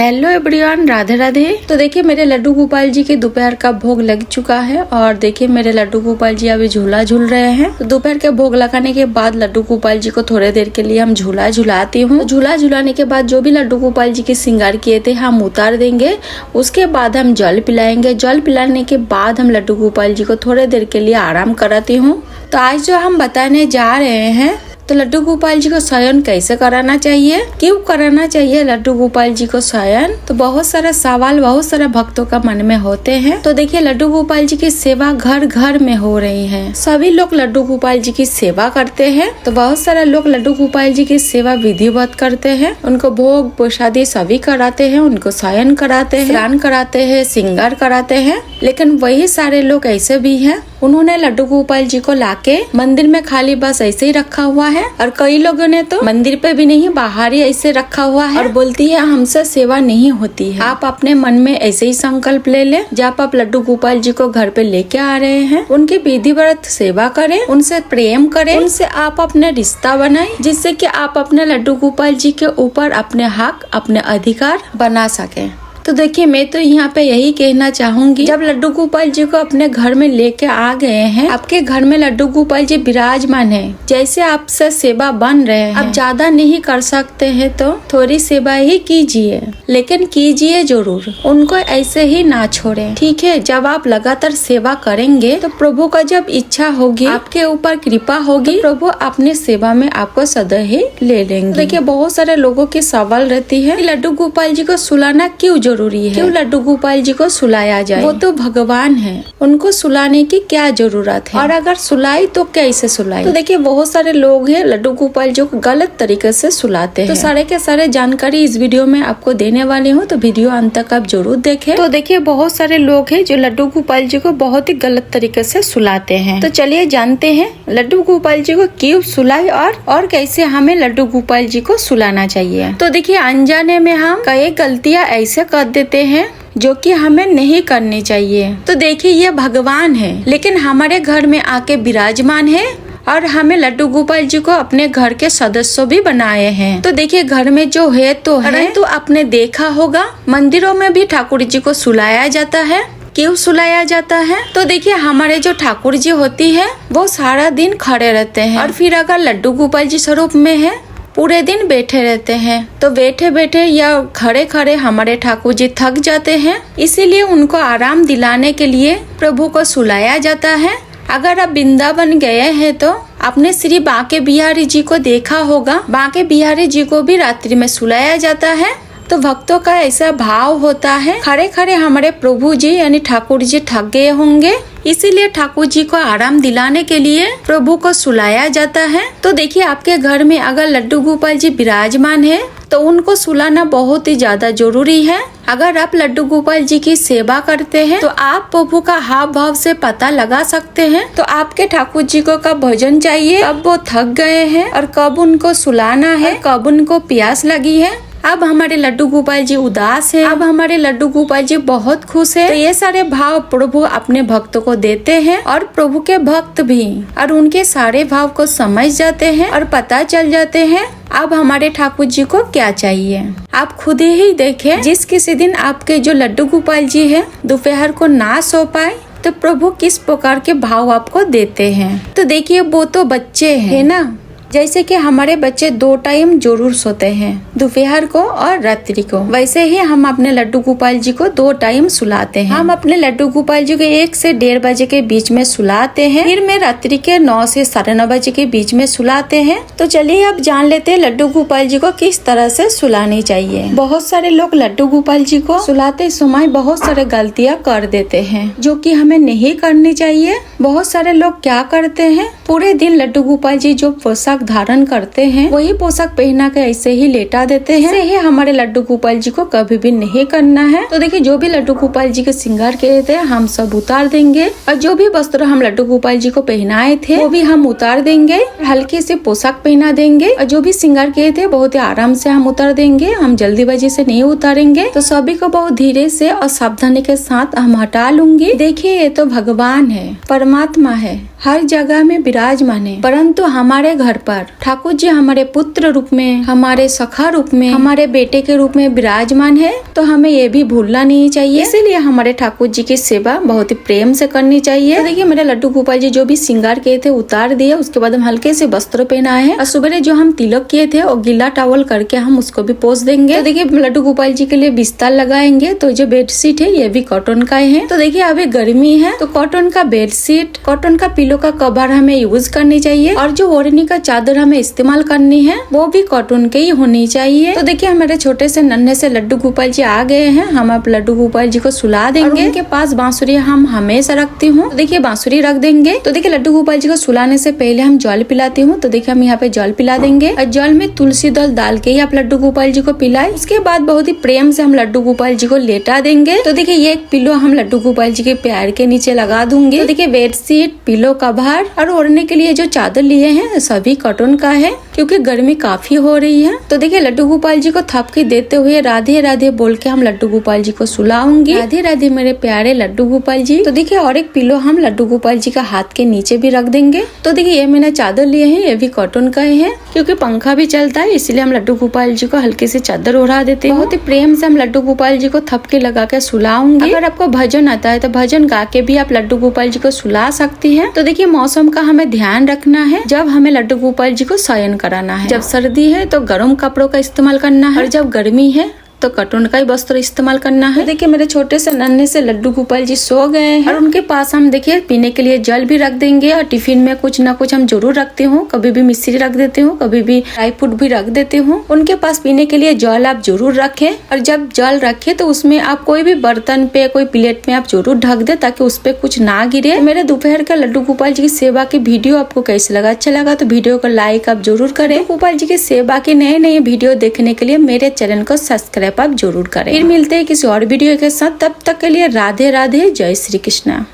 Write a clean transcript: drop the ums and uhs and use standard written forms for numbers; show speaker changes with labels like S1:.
S1: Hello everyone, Radhe Radhe. तो देखिए मेरे लड्डू गोपाल जी के दोपहर का भोग लग चुका है और देखिए मेरे लड्डू गोपाल जी अभी झूला झूल रहे हैं। तो दोपहर के भोग लगाने के बाद लड्डू गोपाल जी को थोड़े देर के लिए हम झूला झुलाती हूँ। झूला झुलाने के बाद जो भी लड्डू गोपाल जी के श्रृंगार किए थे हम उतार देंगे। उसके बाद हम जल पिलाएंगे। जल पिलाने के बाद हम लड्डू गोपाल जी को थोड़े देर के लिए आराम कराती हूँ। तो आज जो हम बताने जा रहे हैं तो लड्डू गोपाल जी को शयन कैसे कराना चाहिए, क्यों कराना चाहिए लड्डू गोपाल जी को शयन। तो बहुत सारा सवाल बहुत सारा भक्तों का मन में होते हैं। तो देखिए लड्डू गोपाल जी की सेवा घर घर में हो रही है। सभी लोग लड्डू गोपाल जी की सेवा करते हैं। तो बहुत सारा लोग लड्डू गोपाल जी की सेवा विधिवत करते हैं। उनको भोग प्रसादी सभी कराते हैं, उनको शयन कराते हैं, स्नान कराते हैं, श्रृंगार कराते हैं। लेकिन वही सारे लोग ऐसे भी हैं, उन्होंने लड्डू गोपाल जी को लाके मंदिर में खाली बस ऐसे ही रखा हुआ है और कई लोगों ने तो मंदिर पे भी नहीं बाहर ही ऐसे रखा हुआ है और बोलती है हमसे सेवा नहीं होती है। आप अपने मन में ऐसे ही संकल्प ले ले, जब आप लड्डू गोपाल जी को घर पे लेके आ रहे हैं उनकी विधिवत सेवा करें, उनसे प्रेम करें, उनसे आप अपने रिश्ता बनाएं, जिससे कि आप अपने लड्डू गोपाल जी के ऊपर अपने हक अपने अधिकार बना सके। तो देखिए मैं तो यहाँ पे यही कहना चाहूंगी, जब लड्डू गोपाल जी को अपने घर में लेके आ गए हैं, आपके घर में लड्डू गोपाल जी विराजमान है, जैसे आपसे सेवा बन रहे हैं। आप ज्यादा नहीं कर सकते हैं तो थोड़ी सेवा ही कीजिए, लेकिन कीजिए जरूर, उनको ऐसे ही ना छोड़े, ठीक है। जब आप लगातार सेवा करेंगे तो प्रभु का जब इच्छा होगी, आपके ऊपर कृपा होगी, प्रभु अपनी सेवा में आपको सदैव ही ले लेंगे। देखिए बहुत सारे लोगों की सवाल रहती है, लड्डू गोपाल जी को सुलाना क्यों जरूरी है, क्यों लड्डू गोपाल जी को सुलाया जाए, वो तो भगवान है, उनको सुलाने की क्या जरूरत है, और अगर सुलाई तो कैसे सुलाई। तो देखिए बहुत सारे लोग हैं लड्डू गोपाल जी को गलत तरीके से सुलाते हैं। तो सारे के सारे जानकारी इस वीडियो में आपको देने वाली हूँ, तो वीडियो अंत तक आप जरूर देखें। तो देखिए बहुत सारे लोग हैं जो लड्डू गोपाल जी को बहुत ही गलत तरीके से सुलाते हैं। तो चलिए जानते हैं लड्डू गोपाल जी को क्यों सुलाई और कैसे हमें लड्डू गोपाल जी को सुलाना चाहिए। तो देखिए अनजाने में हम कई गलतियाँ ऐसे कर देते हैं जो कि हमें नहीं करनी चाहिए। तो देखिए ये भगवान है, लेकिन हमारे घर में आके विराजमान है और हमें लड्डू गोपाल जी को अपने घर के सदस्य भी बनाए हैं। तो देखिए घर में जो है तो है, तो आपने देखा होगा मंदिरों में भी ठाकुर जी को सुलाया जाता है। क्यों सुलाया जाता है? तो देखिए हमारे जो ठाकुर जी होती है वो सारा दिन खड़े रहते हैं, और फिर अगर लड्डू गोपाल जी स्वरूप में है पूरे दिन बैठे रहते हैं। तो बैठे बैठे या खड़े खड़े हमारे ठाकुर जी थक जाते हैं, इसीलिए उनको आराम दिलाने के लिए प्रभु को सुलाया जाता है। अगर आप वृंदावन गए हैं तो आपने श्री बांके बिहारी जी को देखा होगा, बांके बिहारी जी को भी रात्रि में सुलाया जाता है। तो भक्तों का ऐसा भाव होता है, खड़े खड़े हमारे प्रभु जी यानी ठाकुर जी थक गए होंगे, इसीलिए ठाकुर जी को आराम दिलाने के लिए प्रभु को सुलाया जाता है। तो देखिए आपके घर में अगर लड्डू गोपाल जी विराजमान है तो उनको सुलाना बहुत ही ज्यादा जरूरी है। अगर आप लड्डू गोपाल जी की सेवा करते हैं तो आप प्रभु का हाव भाव से पता लगा सकते हैं। तो आपके ठाकुर जी को कब भोजन चाहिए, कब वो थक गए हैं और कब उनको सुलाना है, कब उनको प्यास लगी है। अब हमारे लड्डू गोपाल जी उदास है, अब हमारे लड्डू गोपाल जी बहुत खुश है। तो ये सारे भाव प्रभु अपने भक्तों को देते हैं और प्रभु के भक्त भी और उनके सारे भाव को समझ जाते हैं और पता चल जाते हैं अब हमारे ठाकुर जी को क्या चाहिए। आप खुद ही देखें, जिस किसी दिन आपके जो लड्डू गोपाल जी है दोपहर को ना सो पाए तो प्रभु किस प्रकार के भाव आपको देते हैं। तो देखिए वो तो बच्चे है ना, जैसे कि हमारे बच्चे 2 टाइम जरूर सोते हैं, दोपहर को और रात्रि को, वैसे ही हम अपने लड्डू गोपाल जी को 2 टाइम सुलाते हैं। हम अपने लड्डू गोपाल जी को 1 से 1:30 बजे के बीच में सुलाते हैं, फिर में रात्रि के 9 से 9:30 बजे के बीच में सुलाते हैं। तो चलिए अब जान लेते हैं लड्डू गोपाल जी को किस तरह से सुलानी चाहिए। बहुत सारे लोग लड्डू गोपाल जी को सुलाते समय बहुत सारे गलतियाँ कर देते हैं जो कि हमें नहीं करनी चाहिए। बहुत सारे लोग क्या करते हैं, पूरे दिन लड्डू गोपाल जी जो पोशाक धारण करते हैं वही पोशाक पहना के ऐसे ही लेटा देते हैं। ऐसे ही हमारे लड्डू गोपाल जी को कभी भी नहीं करना है। तो देखिए जो भी लड्डू गोपाल जी के श्रृंगार किए थे हम सब उतार देंगे, और जो भी वस्त्र हम लड्डू गोपाल जी को पहनाए थे वो भी हम उतार देंगे, हल्की सी पोशाक पहना देंगे, और जो भी श्रृंगार किए थे बहुत ही आराम से हम उतार देंगे। हम जल्दीबाजी से नहीं उतारेंगे। तो सभी को बहुत धीरे से और सावधानी के साथ हम हटा लूंगी। देखिए ये तो भगवान है, परमात्मा है, हर जगह में विराजमान है, परंतु हमारे घर पर पर ठाकुर जी हमारे पुत्र रूप में, हमारे सखा रूप में, हमारे बेटे के रूप में विराजमान है, तो हमें ये भी भूलना नहीं चाहिए। इसीलिए हमारे ठाकुर जी की सेवा बहुत ही प्रेम से करनी चाहिए। तो देखिए मेरे लड्डू गोपाल जी जो भी श्रृंगार किए थे उतार दिए, उसके बाद हम हल्के से वस्त्र पहनाए हैं और सुबह जो हम तिलक किए थे और गीला टॉवल करके हम उसको भी पोंछ देंगे। तो देखिए लड्डू गोपाल जी के लिए बिस्तर लगाएंगे। तो जो बेडशीट है ये भी कॉटन का है। तो देखिए अभी गर्मी है तो कॉटन का बेडशीट, कॉटन का पिलो का कवर हमें यूज करनी चाहिए और जो ओढ़नी का चादर हमें इस्तेमाल करनी है वो भी कॉटन के ही होनी चाहिए। तो देखिए हमारे छोटे से नन्हे से लड्डू गोपाल जी आ गए हैं। हम अब लड्डू गोपाल जी को सुला देंगे। उनके पास बांसुरी हम हमेशा रखती हूँ। तो देखिए बांसुरी रख देंगे। तो देखिए लड्डू गोपाल जी को सुलाने से पहले हम जल पिलाती हूँ। तो देखिए हम यहाँ पे जल पिला देंगे और जल में तुलसी दल डाल के ही आप लड्डू गोपाल जी को पिलाए। उसके बाद बहुत ही प्रेम से हम लड्डू गोपाल जी को लेटा देंगे। तो देखिए ये एक पिलो हम लड्डू गोपाल जी के पैर के नीचे लगा दूंगी। तो देखिए बेडशीट, पिलो कवर और ओढ़ने के लिए जो चादर लिए हैं सभी कॉटन का है क्योंकि गर्मी काफी हो रही है। तो देखिए लड्डू गोपाल जी को थपकी देते हुए राधे राधे बोल के हम लड्डू गोपाल जी को सुलाऊंगी। राधे राधे मेरे प्यारे लड्डू गोपाल जी। तो देखिए और एक पिलो हम लड्डू गोपाल जी का हाथ के नीचे भी रख देंगे। तो देखिए ये मैंने चादर लिए हैं, ये भी कॉटन का ही है क्योंकि पंखा भी चलता है, इसलिए हम लड्डू गोपाल जी को हल्की सी चादर ओढ़ा देते हैं। बहुत ही प्रेम से हम लड्डू गोपाल जी को थपकी लगा के सुलाऊंगी। अगर आपको भजन आता है तो भजन गा के भी आप लड्डू गोपाल जी को सुला सकती है। तो देखिए मौसम का हमें ध्यान रखना है जब हमें लड्डू गोपाल जी को शयन कराना है। जब सर्दी है तो गर्म कपड़ों का इस्तेमाल करना है और जब गर्मी है तो कॉटन का ही वस्त्र इस्तेमाल करना है। देखिए मेरे छोटे से नन्हे से लड्डू गोपाल जी सो गए हैं और उनके पास हम देखिए पीने के लिए जल भी रख देंगे और टिफिन में कुछ ना कुछ हम जरूर रखते हूँ। कभी भी मिश्री रख देते हूँ, कभी भी ड्राई फ्रूट भी रख देते हूँ। उनके पास पीने के लिए जल आप जरूर रखें और जब जल रखे तो उसमें आप कोई भी बर्तन पे, कोई प्लेट में आप जरूर ढक दे ताकि उस पे कुछ ना गिरे। मेरे दोपहर का लड्डू गोपाल जी की सेवा की वीडियो आपको कैसे लगा? अच्छा लगा तो वीडियो को लाइक आप जरूर करें। गोपाल जी की सेवा के नए नए वीडियो देखने के लिए मेरे चैनल को सब्सक्राइब आप जरूर करें। फिर मिलते हैं किसी और वीडियो के साथ, तब तक के लिए राधे राधे, जय श्री कृष्णा।